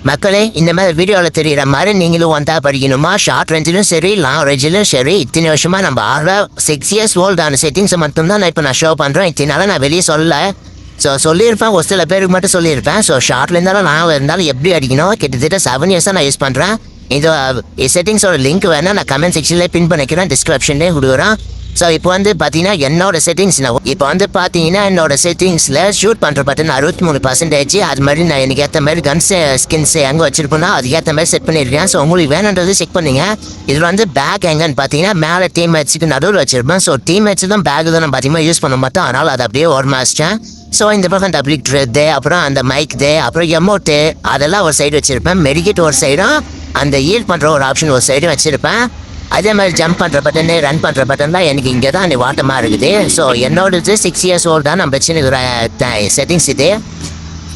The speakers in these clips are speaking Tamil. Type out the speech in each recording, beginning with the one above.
மக்களே இந்த மாதிரி வீடியோவில் தெரிகிற மாதிரி நீங்களும் வந்தா படிக்கணுமா? ஷார்ட் ரேஞ்சிலும் சரி லாங் ரேஞ்சிலும் சரி இத்தனை வருஷமாக நம்ம 6 years ஓல்டான செட்டிங்ஸை மட்டும்தான் நான் இப்போ ஷோ பண்ணுறேன். இத்தனால நான் வெளியே சொல்லலை. ஸோ சொல்லியிருப்பேன், ஒரு சில பேருக்கு மட்டும் சொல்லியிருப்பேன். ஸோ ஷார்ட்ல இருந்தாலும் லாங்கில் இருந்தாலும் எப்படி அடிக்கணும் கிட்டத்தட்ட 7 years நான் யூஸ் பண்ணுறேன். இந்த செட்டிங்ஸோட லிங்க் வேணால் நான் கமெண்ட் செக்ஷன்லேயே பின் பண்ணிக்கிறேன், டிஸ்கிரிப்ஷன்லேயே கொடுக்குறேன். ஸோ இப்போ பார்த்தீங்கன்னா என்னோட செட்டிங்ஸ் இப்போ பார்த்தீங்கன்னா என்னோட செட்டிங்ஸில் ஷூட் பண்ணுற பட்டன் 63%. அது மாதிரி நான் எனக்கு ஏற்ற மாதிரி கன்ஸ் ஸ்கின்ஸ் எங்கே வச்சிருப்பேனோ அதுக்கேற்ற மாதிரி செட் பண்ணியிருக்கேன். ஸோ உங்களுக்கு வேணுன்றது செக் பண்ணிங்க. இதில் பேக் எங்கன்னு பார்த்தீங்கன்னா மேலே டீம் மேட்ச்சுக்கு நடுவில் வச்சிருப்பேன். ஸோ டீம் மேட்ச் தான் பேக் தான் பார்த்தீங்கன்னா யூஸ் பண்ண மாட்டோம். அதனால் அதை அப்படியே ஓரமாச்சிட்டேன். ஸோ இந்த பக்கம் டப்ளிக் ட்ரெட்டு, அப்புறம் அந்த மைக் டே, அப்புறம் எமௌண்ட்டு அதெல்லாம் ஒரு சைடு வச்சுருப்பேன். மெடிக்கெட் ஒரு சைடும், அந்த ஈல் பண்ணுற ஒரு ஆப்ஷன் ஒரு சைடும் வச்சுருப்பேன். அதே மாதிரி ஜம்ப் பண்ணுற பட்டன், ரன் பண்ணுற பட்டன் தான் எனக்கு இங்கே தான் அந்த வாட்டமாக இருக்குது. ஸோ என்னோடது 6 years ஓல்டு தான் நம்ம வச்சுருக்கிற செட்டிங்ஸ். இது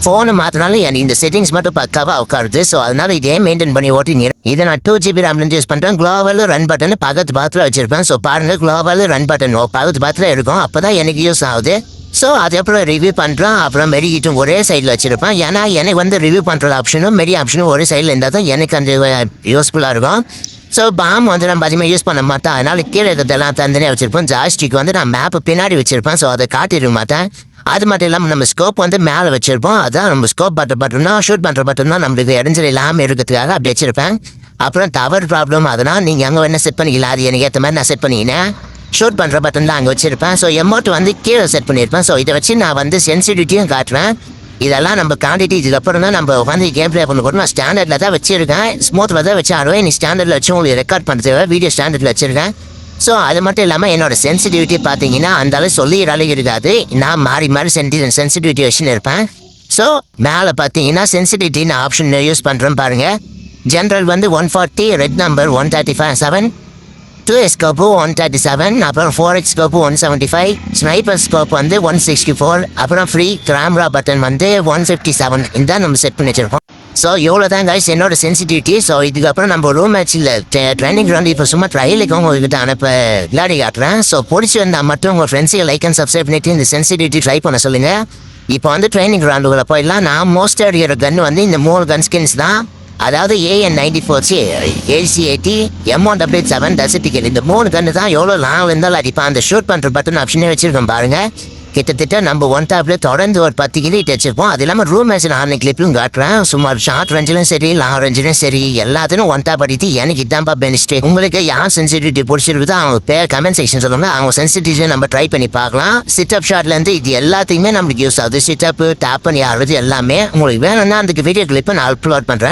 ஃபோனு மாற்றினாலும் எனக்கு இந்த செட்டிங்ஸ் மட்டும் பக்காவாக உட்காருது. ஸோ அதனால் இதே மெயின்டைன் பண்ணி ஓட்டிங்க. இதை நான் 2GB ரேம்லேருந்து யூஸ் பண்ணுறேன். குளோபல் ரன் பட்டன் பக்கத்து பாத்தில் வச்சுருப்பேன். ஸோ பாருங்கள், குளோபல் ரன் பட்டன் பக்கத்து பாத்தில் இருக்கும். அப்போ தான் எனக்கு யூஸ் ஆகுது. ஸோ அதுக்கப்புறம் ரிவ்யூ பண்ணுறோம். அப்புறம் மெடிக்கிட்டும் ஒரே சைடில் வச்சுருப்பேன். ஏன்னா எனக்கு ரிவ்யூ பண்ணுற ஆப்ஷனும் மெடி ஆப்ஷனும் ஒரே சைடில் இருந்தால் தான் எனக்கு அந்த யூஸ்ஃபுல்லாக இருக்கும். ஸோ பாம் நம்ம அதிகமாக யூஸ் பண்ண மாட்டேன். அதனால் கீழே இருக்கிறதெல்லாம் தந்தனியாக வச்சுருப்பேன். ஜாஸ்டிக் நான் மேப்பு பின்னாடி வச்சுருப்பேன். ஸோ அதை காட்டிட மாட்டேன். அது மட்டும் இல்லாமல் நம்ம ஸ்கோப் மேலே வச்சுருப்போம். அதான் நம்ம ஸ்கோப் பட்டன்னா ஷூட் பண்ணுற பட்டன்னா நம்மளுக்கு இடைஞ்சல் இல்லாமல் இருக்கிறதுக்காக அப்படி வச்சுருப்பேன். அப்புறம் டவர் ப்ராப்ளம் அதனால் நீங்கள் அங்கே என்ன செட் பண்ணிக்கலாம். அது எனக்கு ஏற்ற மாதிரி நான் செட் பண்ணிக்கினேன். ஷூட் பண்ணுற பட்டன் தான் அங்கே வச்சுருப்பேன். ஸோ எமௌண்ட் கீழே செட் பண்ணியிருப்பேன். ஸோ இதை வச்சு நான் சென்சிட்டிவிட்டியும் காட்டுவேன். இதெல்லாம் நம்ம காண்டிட்டு இதுக்கப்புறம் தான் நம்ம கேம் ப்ளே பண்ண போகிறோம். நான் ஸ்டாண்டர்டில் தான் வச்சுருக்கேன், ஸ்மூத்தில் தான் வச்சு ஆடுவேன். நீ ஸ்டாண்டர்டில் வச்சு உங்களுக்கு ரெக்கார்ட் பண்ணுறது வீடியோ ஸ்டாண்டர்டில் வச்சுருக்கேன். ஸோ அது மட்டும் இல்லாமல் என்னோட சென்சிட்டிவிட்டி பார்த்தீங்கன்னா அந்த அளவு சொல்லிக்கிற அளவு இருக்காது. நான் மாறி சென்சிட்டிவிட்டி வச்சுன்னு இருப்பேன். ஸோ மேலே பார்த்தீங்கன்னா சென்சிட்டிவிட்டி நான் ஆப்ஷன் யூஸ் பண்ணுறேன் பாருங்கள். General 140, red number 135, 2x scope 137, அப்புறம் 4x ஸ்கோப்பு 175, ஸ்னைப்பர் ஸ்கோப் 164, அப்புறம் ஃப்ரீ கேமரா பட்டன் 157. இதுதான் நம்ம செட் பண்ணி வச்சிருக்கோம். ஸோ இவ்வளோ தான் கைஸ் என்னோட சென்சிட்டிவிட்டி. ஸோ இதுக்கப்புறம் நம்ம ரூம் மேட்ச்சில் ட்ரைனிங் கிரவுண்ட் இப்போ சும்மா ட்ரையலுக்கு உங்கள்கிட்ட அனுப்ப விளையாடி காட்டுறேன். ஸோ பிடிச்சி வந்தால் மட்டும் உங்கள் ஃப்ரெண்ட்ஸுக்கு லைக் அண்ட் சப்ஸ்கிரைப் பண்ணிட்டு இந்த சென்சிட்டிவிட்டி ட்ரை பண்ண சொல்லுங்கள். இப்போ ட்ரைனிங் கிரவுண்டுக்குள்ளே போயிடலாம். நான் மோஸ்ட் அடிக்கிற கன் இந்த 3 கன் ஸ்கின்ஸ் தான். அதாவது AN-94, AC-80, M1W7 டெசர்டிகல். இந்த 3 கன்று தான் எவ்வளோ லாங் இருந்தாலும் அடிப்பான். அந்த ஷூட் பண்ணுற பட்டன் ஆப்ஷனே வச்சுருக்கோம் பாருங்கள். கிட்டத்தட்ட நம்ம 1 டாப்ல தொடர்ந்து ஒரு 10 கிலோ வச்சிருப்போம். அது இல்லாமல் ரூம் மேட்ச் நான் கிளிப்பிலும் காட்டுறேன். சுமார் ஷார்ட் ரேஞ்சிலும் சரி லாங் ரேஞ்சிலும் சரி எல்லாத்தையும் 1 டாப் அடித்து எனக்கு இதான்ப்பா பெனிஸ்ட். உங்களுக்கு யார் சென்சிட்டிவிட்டி பிடிச்சிருக்குதோ அவங்க பேர் கமெண்ட் செக்ஷன் சொல்லுங்க. அவங்க சென்சிட்டிவிட்டி நம்ம ட்ரை பண்ணி பார்க்கலாம். சிட்டப் ஷாட்லேருந்து இது எல்லாத்தையுமே நம்மளுக்கு யூஸ் ஆகுது. சிட்டப் டேப் பண்ணி ஆடுறது எல்லாமே உங்களுக்கு வேணும்னா அந்த வீடியோ கிளிப்பை நான் அப்லோட் பண்ணுறேன்.